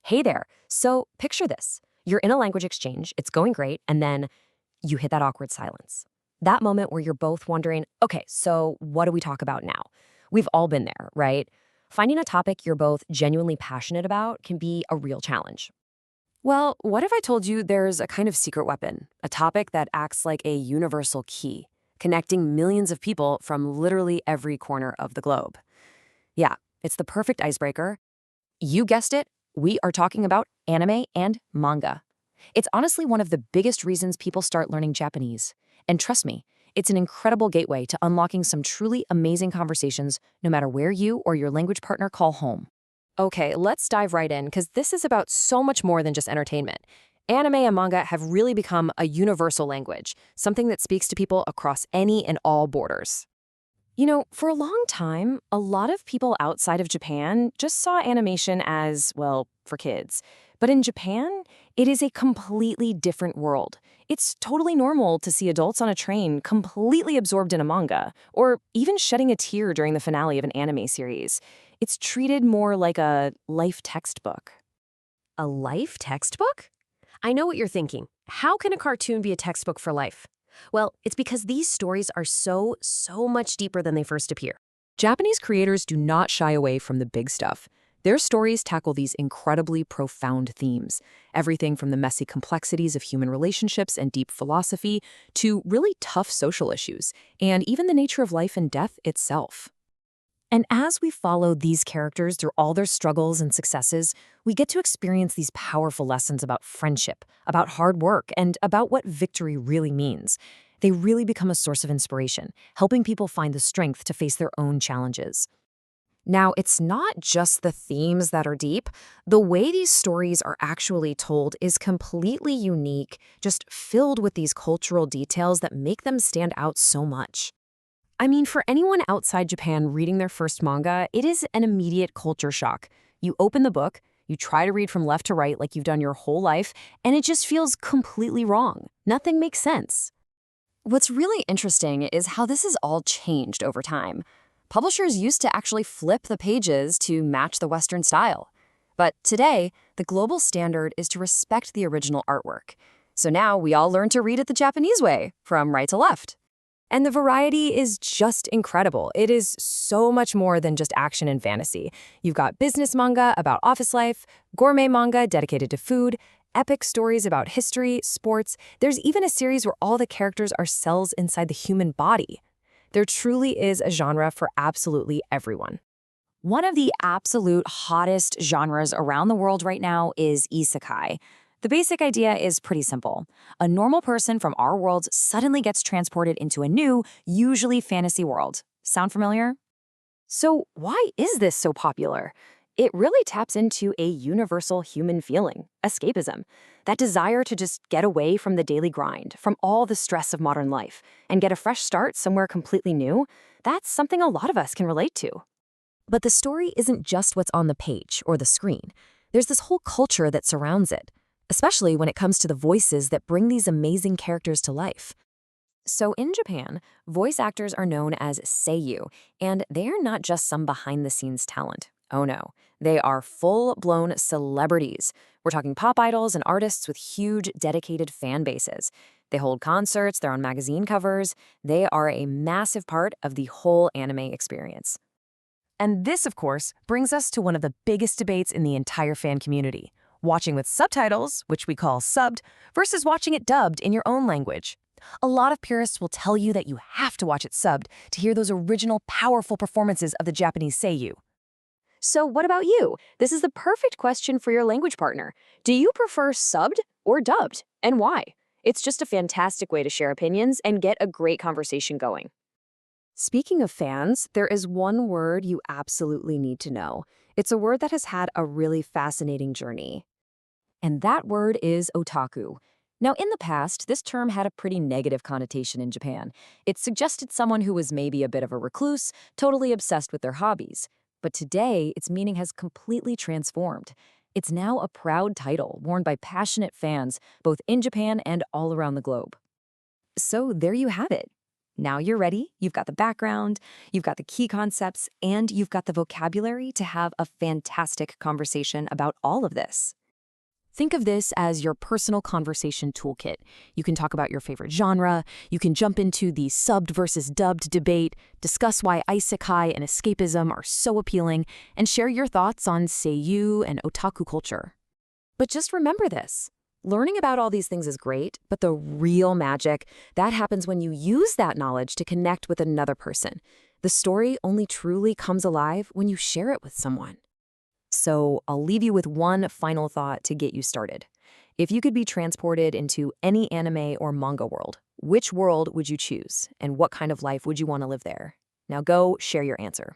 Hey there. So picture this. You're in a language exchange, it's going great, and then you hit that awkward silence. That moment where you're both wondering, okay, so what do we talk about now? We've all been there, right? Finding a topic you're both genuinely passionate about can be a real challenge. Well, what if I told you there's a kind of secret weapon, a topic that acts like a universal key, connecting millions of people from literally every corner of the globe? Yeah, it's the perfect icebreaker. You guessed it, we are talking about anime and manga. It's honestly one of the biggest reasons people start learning Japanese. And trust me, it's an incredible gateway to unlocking some truly amazing conversations no matter where you or your language partner call home. Okay, let's dive right in because this is about so much more than just entertainment. Anime and manga have really become a universal language, something that speaks to people across any and all borders. For a long time, a lot of people outside of Japan just saw animation as, well, for kids. But in Japan, it is a completely different world. It's totally normal to see adults on a train completely absorbed in a manga, or even shedding a tear during the finale of an anime series. It's treated more like a life textbook. A life textbook? I know what you're thinking. How can a cartoon be a textbook for life? Well, it's because these stories are so much deeper than they first appear. Japanese creators do not shy away from the big stuff. Their stories tackle these incredibly profound themes, everything from the messy complexities of human relationships and deep philosophy to really tough social issues, and even the nature of life and death itself. And as we follow these characters through all their struggles and successes, we get to experience these powerful lessons about friendship, about hard work, and about what victory really means. They really become a source of inspiration, helping people find the strength to face their own challenges. Now, it's not just the themes that are deep. The way these stories are actually told is completely unique, just filled with these cultural details that make them stand out so much. I mean, for anyone outside Japan reading their first manga, it is an immediate culture shock. You open the book, you try to read from left to right like you've done your whole life, and it just feels completely wrong. Nothing makes sense. What's really interesting is how this has all changed over time. Publishers used to actually flip the pages to match the Western style. But today, the global standard is to respect the original artwork. So now we all learn to read it the Japanese way, from right to left. And the variety is just incredible. It is so much more than just action and fantasy. You've got business manga about office life, gourmet manga dedicated to food, epic stories about history, sports. There's even a series where all the characters are cells inside the human body. There truly is a genre for absolutely everyone. One of the absolute hottest genres around the world right now is isekai. The basic idea is pretty simple. A normal person from our world suddenly gets transported into a new, usually fantasy world. Sound familiar? So why is this so popular? It really taps into a universal human feeling, escapism, that desire to just get away from the daily grind, from all the stress of modern life, and get a fresh start somewhere completely new. That's something a lot of us can relate to. But the story isn't just what's on the page or the screen. There's this whole culture that surrounds it, especially when it comes to the voices that bring these amazing characters to life. So in Japan, voice actors are known as seiyuu, and they are not just some behind-the-scenes talent. Oh no, they are full-blown celebrities. We're talking pop idols and artists with huge, dedicated fan bases. They hold concerts, they're on magazine covers. They are a massive part of the whole anime experience. And this, of course, brings us to one of the biggest debates in the entire fan community: watching with subtitles, which we call subbed, versus watching it dubbed in your own language. A lot of purists will tell you that you have to watch it subbed to hear those original, powerful performances of the Japanese seiyuu. So what about you? This is the perfect question for your language partner. Do you prefer subbed or dubbed, and why? It's just a fantastic way to share opinions and get a great conversation going. Speaking of fans, there is one word you absolutely need to know. It's a word that has had a really fascinating journey. And that word is otaku. Now, in the past, this term had a pretty negative connotation in Japan. It suggested someone who was maybe a bit of a recluse, totally obsessed with their hobbies. But today, its meaning has completely transformed. It's now a proud title worn by passionate fans, both in Japan and all around the globe. So there you have it. Now you're ready. You've got the background, you've got the key concepts, and you've got the vocabulary to have a fantastic conversation about all of this. Think of this as your personal conversation toolkit. You can talk about your favorite genre, you can jump into the subbed versus dubbed debate, discuss why isekai and escapism are so appealing, and share your thoughts on seiyuu and otaku culture. But just remember this. Learning about all these things is great, but the real magic, that happens when you use that knowledge to connect with another person. The story only truly comes alive when you share it with someone. So I'll leave you with one final thought to get you started. If you could be transported into any anime or manga world, which world would you choose? And what kind of life would you want to live there? Now go share your answer.